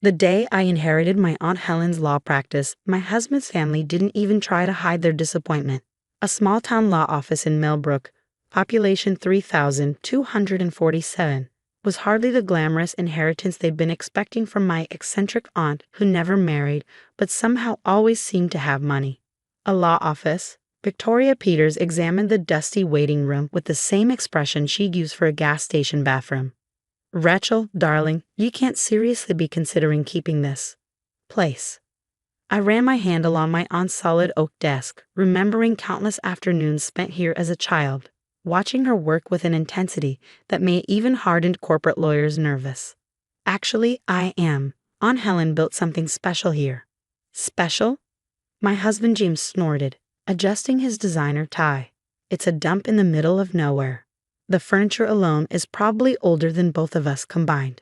The day I inherited my Aunt Helen's law practice, my husband's family didn't even try to hide their disappointment. A small-town law office in Millbrook, population 3,247, was hardly the glamorous inheritance they'd been expecting from my eccentric aunt who never married but somehow always seemed to have money. A law office? Victoria Peters examined the dusty waiting room with the same expression she'd use for a gas station bathroom. "Rachel, darling, you can't seriously be considering keeping this place." I ran my hand along my aunt's solid oak desk, remembering countless afternoons spent here as a child, watching her work with an intensity that made even hardened corporate lawyers nervous. "Actually, I am. Aunt Helen built something special here." "Special?" My husband James snorted, adjusting his designer tie. "It's a dump in the middle of nowhere. The furniture alone is probably older than both of us combined."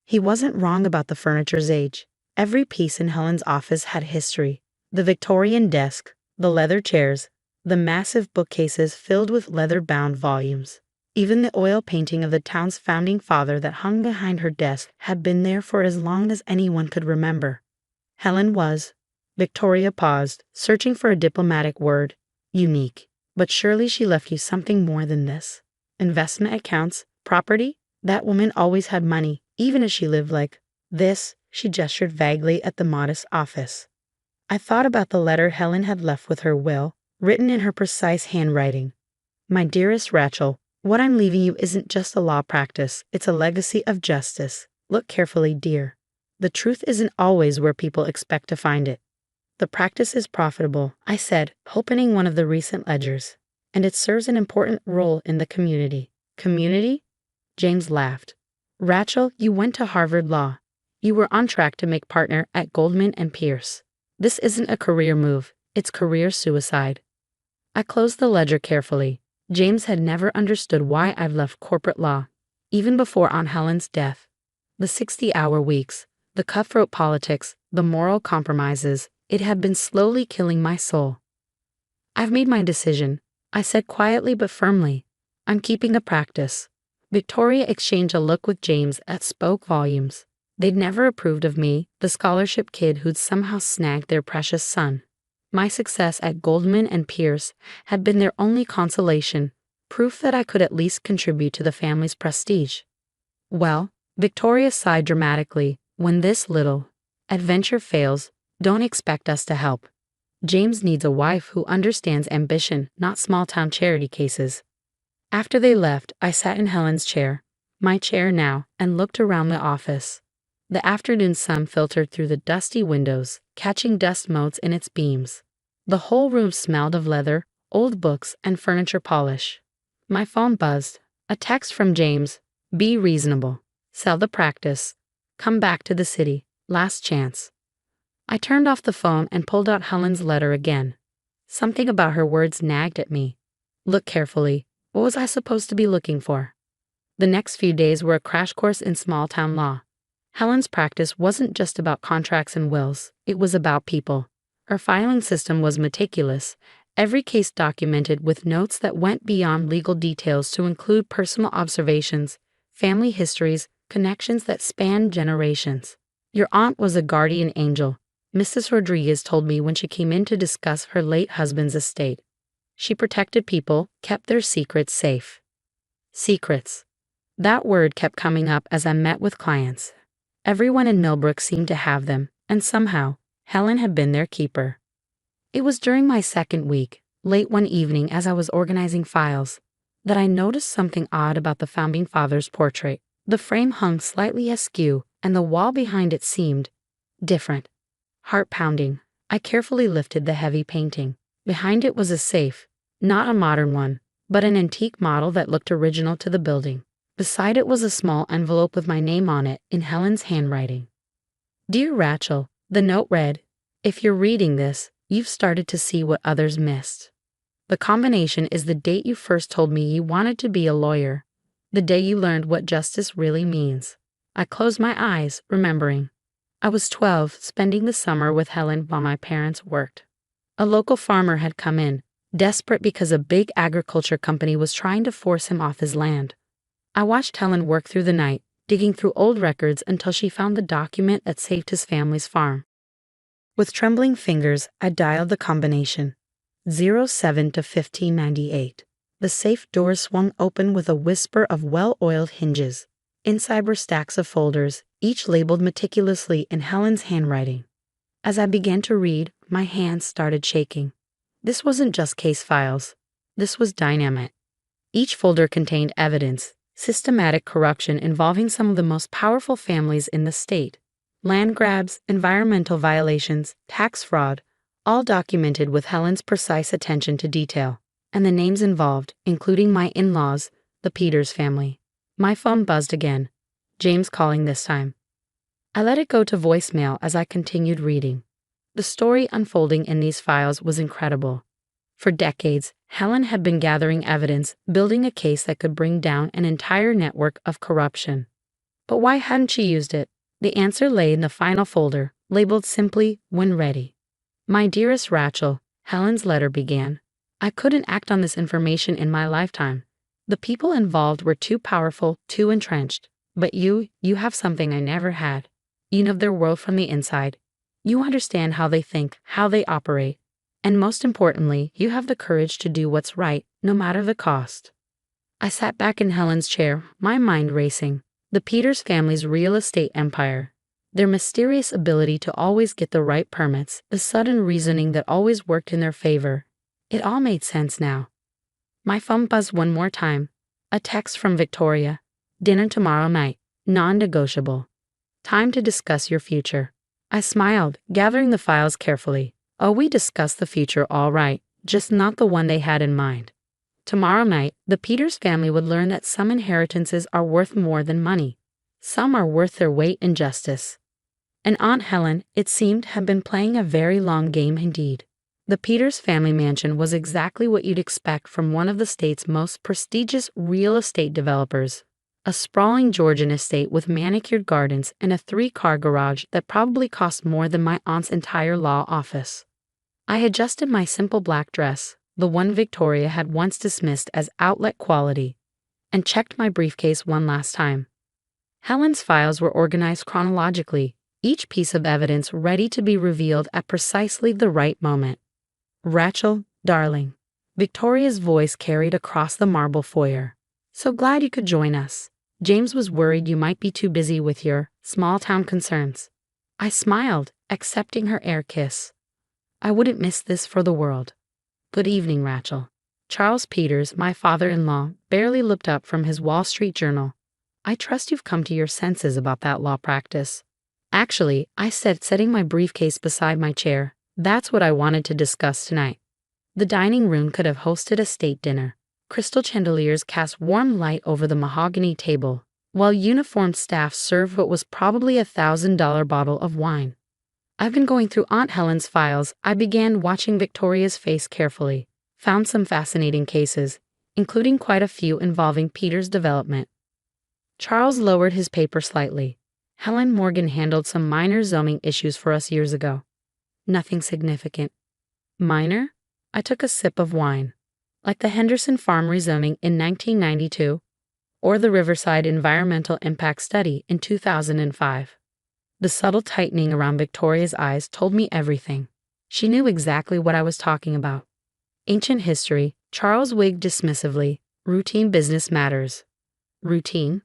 He wasn't wrong about the furniture's age. Every piece in Helen's office had history. The Victorian desk, the leather chairs, the massive bookcases filled with leather-bound volumes. Even the oil painting of the town's founding father that hung behind her desk had been there for as long as anyone could remember. Helen was. Victoria paused, searching for a diplomatic word. Unique. But surely she left you something more than this. Investment accounts, property? That woman always had money, even as she lived like this. She gestured vaguely at the modest office. I thought about the letter Helen had left with her will, written in her precise handwriting. "My dearest Rachel, what I'm leaving you isn't just a law practice, it's a legacy of justice. Look carefully, dear. The truth isn't always where people expect to find it. The practice is profitable," I said, opening one of the recent ledgers. "And it serves an important role in the community." "Community?" James laughed. "Rachel, you went to Harvard Law. You were on track to make partner at Goldman & Pierce. This isn't a career move, it's career suicide." I closed the ledger carefully. James had never understood why I've left corporate law, even before Aunt Helen's death. The 60-hour weeks, the cutthroat politics, the moral compromises, it had been slowly killing my soul. "I've made my decision," I said quietly but firmly. "I'm keeping the practice." Victoria exchanged a look with James that spoke volumes. They'd never approved of me, the scholarship kid who'd somehow snagged their precious son. My success at Goldman & Pierce had been their only consolation, proof that I could at least contribute to the family's prestige. "Well," Victoria sighed dramatically, "when this little adventure fails, don't expect us to help. James needs a wife who understands ambition, not small-town charity cases." After they left, I sat in Helen's chair, my chair now, and looked around the office. The afternoon sun filtered through the dusty windows, catching dust motes in its beams. The whole room smelled of leather, old books, and furniture polish. My phone buzzed. A text from James. "Be reasonable. Sell the practice. Come back to the city. Last chance." I turned off the phone and pulled out Helen's letter again. Something about her words nagged at me. Look carefully. What was I supposed to be looking for? The next few days were a crash course in small-town law. Helen's practice wasn't just about contracts and wills, it was about people. Her filing system was meticulous, every case documented with notes that went beyond legal details to include personal observations, family histories, connections that spanned generations. "Your aunt was a guardian angel," Mrs. Rodriguez told me when she came in to discuss her late husband's estate. "She protected people, kept their secrets safe." Secrets. That word kept coming up as I met with clients. Everyone in Millbrook seemed to have them, and somehow, Helen had been their keeper. It was during my second week, late one evening as I was organizing files, that I noticed something odd about the founding father's portrait. The frame hung slightly askew, and the wall behind it seemed different. Heart-pounding, I carefully lifted the heavy painting. Behind it was a safe, not a modern one, but an antique model that looked original to the building. Beside it was a small envelope with my name on it in Helen's handwriting. "Dear Rachel," the note read, "if you're reading this, you've started to see what others missed. The combination is the date you first told me you wanted to be a lawyer, the day you learned what justice really means." I closed my eyes, remembering. I was 12, spending the summer with Helen while my parents worked. A local farmer had come in, desperate because a big agriculture company was trying to force him off his land. I watched Helen work through the night, digging through old records until she found the document that saved his family's farm. With trembling fingers, I dialed the combination. 07 to 1598. The safe doors swung open with a whisper of well-oiled hinges. Inside were stacks of folders, each labeled meticulously in Helen's handwriting. As I began to read, my hands started shaking. This wasn't just case files. This was dynamite. Each folder contained evidence, systematic corruption involving some of the most powerful families in the state. Land grabs, environmental violations, tax fraud, all documented with Helen's precise attention to detail. And the names involved, including my in-laws, the Peters family. My phone buzzed again. James calling this time. I let it go to voicemail as I continued reading. The story unfolding in these files was incredible. For decades, Helen had been gathering evidence, building a case that could bring down an entire network of corruption. But why hadn't she used it? The answer lay in the final folder, labeled simply, "When ready." My dearest Rachel, Helen's letter began. I couldn't act on this information in my lifetime. The people involved were too powerful, too entrenched. But you have something I never had. You know their world from the inside. You understand how they think, how they operate. And most importantly, you have the courage to do what's right, no matter the cost. I sat back in Helen's chair, my mind racing. The Peters family's real estate empire. Their mysterious ability to always get the right permits, the sudden reasoning that always worked in their favor. It all made sense now. My phone buzzed one more time. A text from Victoria. Dinner tomorrow night. Non-negotiable. Time to discuss your future. I smiled, gathering the files carefully. Oh, we discussed the future all right, just not the one they had in mind. Tomorrow night, the Peters family would learn that some inheritances are worth more than money. Some are worth their weight in justice. And Aunt Helen, it seemed, had been playing a very long game indeed. The Peters family mansion was exactly what you'd expect from one of the state's most prestigious real estate developers. A sprawling Georgian estate with manicured gardens and a 3-car garage that probably cost more than my aunt's entire law office. I adjusted my simple black dress, the one Victoria had once dismissed as outlet quality, and checked my briefcase one last time. Helen's files were organized chronologically, each piece of evidence ready to be revealed at precisely the right moment. Rachel, darling. Victoria's voice carried across the marble foyer. So glad you could join us. James was worried you might be too busy with your small-town concerns. I smiled, accepting her air kiss. I wouldn't miss this for the world. Good evening, Rachel. Charles Peters, my father-in-law, barely looked up from his Wall Street journal. I trust you've come to your senses about that law practice. Actually, I said, setting my briefcase beside my chair, that's what I wanted to discuss tonight. The dining room could have hosted a state dinner. Crystal chandeliers cast warm light over the mahogany table, while uniformed staff served what was probably a $1,000 bottle of wine. I've been going through Aunt Helen's files. I began watching Victoria's face carefully, found some fascinating cases, including quite a few involving Peter's development. Charles lowered his paper slightly. Helen Morgan handled some minor zoning issues for us years ago. Nothing significant. Minor? I took a sip of wine. Like the Henderson Farm rezoning in 1992, or the Riverside Environmental Impact Study in 2005. The subtle tightening around Victoria's eyes told me everything. She knew exactly what I was talking about. Ancient history, Charles wigged dismissively, routine business matters. Routine?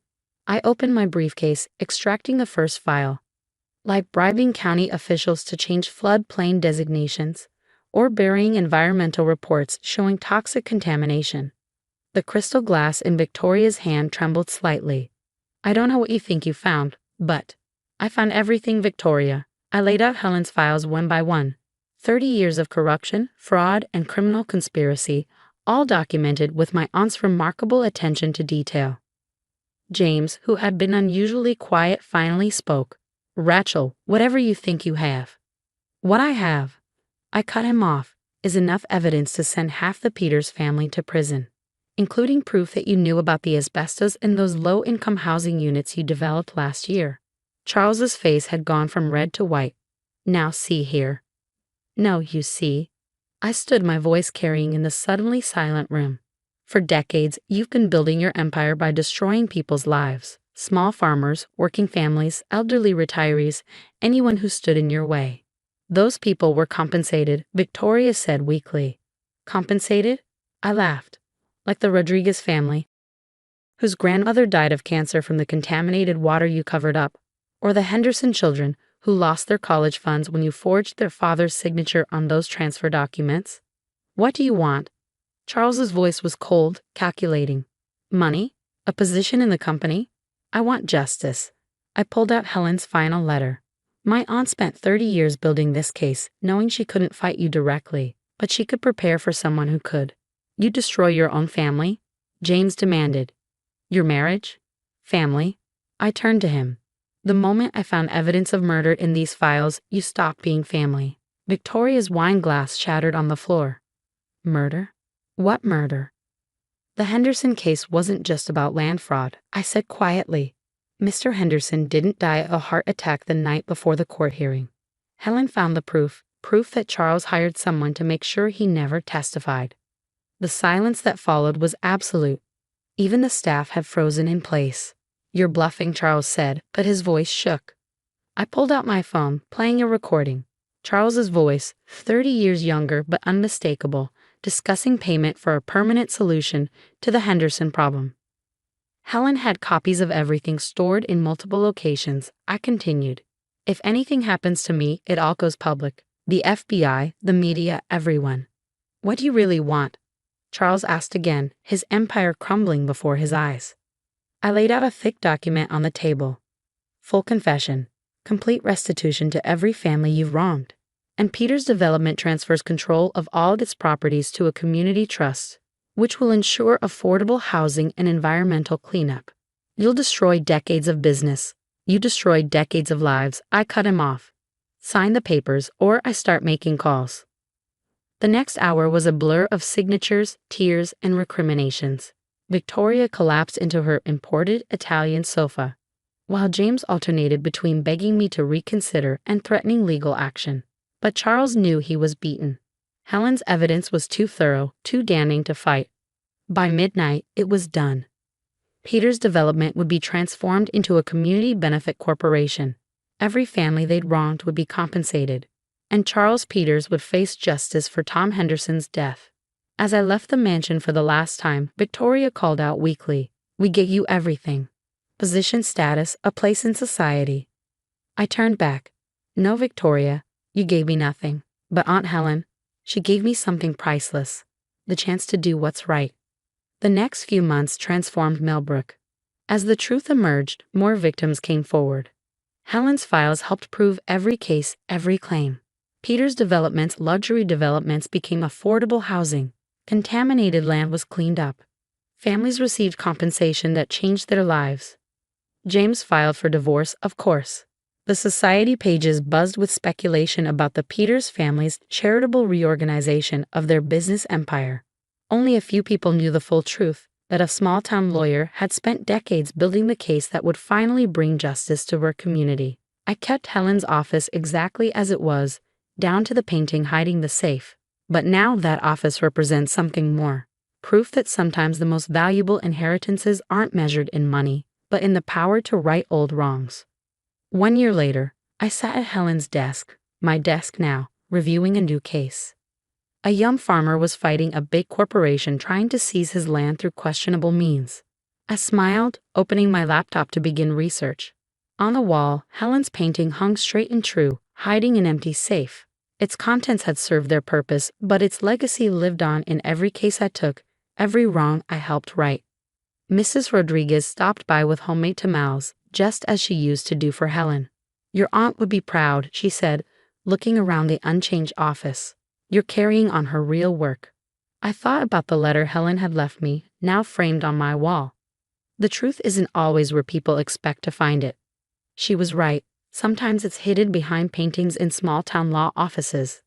I opened my briefcase, extracting the first file. Like bribing county officials to change floodplain designations, or burying environmental reports showing toxic contamination. The crystal glass in Victoria's hand trembled slightly. I don't know what you think you found, but I found everything, Victoria. I laid out Helen's files one by one. 30 years of corruption, fraud, and criminal conspiracy, all documented with my aunt's remarkable attention to detail. James, who had been unusually quiet, finally spoke. Rachel, whatever you think you have. What I have, I cut him off, is enough evidence to send half the Peters family to prison, including proof that you knew about the asbestos in those low-income housing units you developed last year. Charles's face had gone from red to white. Now see here. No, you see. I stood, my voice carrying in the suddenly silent room. For decades, you've been building your empire by destroying people's lives, Small farmers, working families, elderly retirees, anyone who stood in your way. Those people were compensated, Victoria said weakly. Compensated? I laughed. Like the Rodriguez family, whose grandmother died of cancer from the contaminated water you covered up, or the Henderson children, who lost their college funds when you forged their father's signature on those transfer documents. What do you want? Charles's voice was cold, calculating. Money? A position in the company? I want justice. I pulled out Helen's final letter. My aunt spent 30 years building this case, knowing she couldn't fight you directly, but she could prepare for someone who could. You destroy your own family? James demanded. Your marriage? Family? I turned to him. The moment I found evidence of murder in these files, you stopped being family. Victoria's wine glass shattered on the floor. Murder? What murder? The Henderson case wasn't just about land fraud, I said quietly. Mr. Henderson didn't die of a heart attack the night before the court hearing. Helen found the proof that Charles hired someone to make sure he never testified. The silence that followed was absolute. Even the staff had frozen in place. You're bluffing, Charles said, but his voice shook. I pulled out my phone, playing a recording. Charles's voice, 30 years younger but unmistakable, discussing payment for a permanent solution to the Henderson problem. Helen had copies of everything stored in multiple locations. I continued. If anything happens to me, it all goes public. The FBI, the media, everyone. What do you really want? Charles asked again, his empire crumbling before his eyes. I laid out a thick document on the table. Full confession, complete restitution to every family you've wronged, and Peter's development transfers control of all its properties to a community trust, which will ensure affordable housing and environmental cleanup. You'll destroy decades of business. You destroyed decades of lives. I cut him off. Sign the papers, or I start making calls. The next hour was a blur of signatures, tears, and recriminations. Victoria collapsed into her imported Italian sofa, while James alternated between begging me to reconsider and threatening legal action. But Charles knew he was beaten. Helen's evidence was too thorough, too damning to fight. By midnight, it was done. Peter's development would be transformed into a community benefit corporation. Every family they'd wronged would be compensated, and Charles Peters would face justice for Tom Henderson's death. As I left the mansion for the last time, Victoria called out weakly, "We gave you everything. Position, status, a place in society." I turned back. "No, Victoria, you gave me nothing. But Aunt Helen, she gave me something priceless. The chance to do what's right." The next few months transformed Millbrook. As the truth emerged, more victims came forward. Helen's files helped prove every case, every claim. Peter's developments, luxury developments, became affordable housing. Contaminated land was cleaned up. Families received compensation that changed their lives. James filed for divorce, of course. The society pages buzzed with speculation about the Peters family's charitable reorganization of their business empire. Only a few people knew the full truth, that a small-town lawyer had spent decades building the case that would finally bring justice to her community. I kept Helen's office exactly as it was, down to the painting hiding the safe. But now that office represents something more. Proof that sometimes the most valuable inheritances aren't measured in money, but in the power to right old wrongs. 1 year later, I sat at Helen's desk, my desk now, reviewing a new case. A young farmer was fighting a big corporation trying to seize his land through questionable means. I smiled, opening my laptop to begin research. On the wall, Helen's painting hung straight and true, hiding an empty safe. Its contents had served their purpose, but its legacy lived on in every case I took, every wrong I helped right. Mrs. Rodriguez stopped by with homemade tamales, just as she used to do for Helen. "Your aunt would be proud," she said, looking around the unchanged office. "You're carrying on her real work." I thought about the letter Helen had left me, now framed on my wall. The truth isn't always where people expect to find it. She was right. Sometimes it's hidden behind paintings in small-town law offices.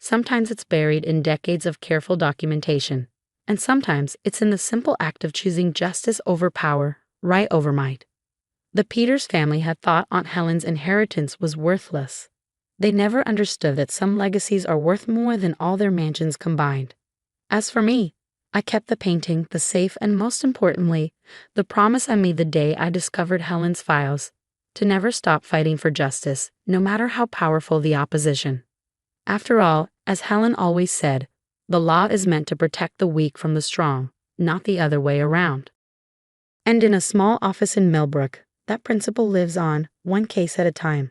Sometimes it's buried in decades of careful documentation. And sometimes it's in the simple act of choosing justice over power, right over might. The Peters family had thought Aunt Helen's inheritance was worthless. They never understood that some legacies are worth more than all their mansions combined. As for me, I kept the painting, the safe, and most importantly, the promise I made the day I discovered Helen's files, to never stop fighting for justice, no matter how powerful the opposition. After all, as Helen always said, the law is meant to protect the weak from the strong, not the other way around. And in a small office in Millbrook, that principle lives on, one case at a time.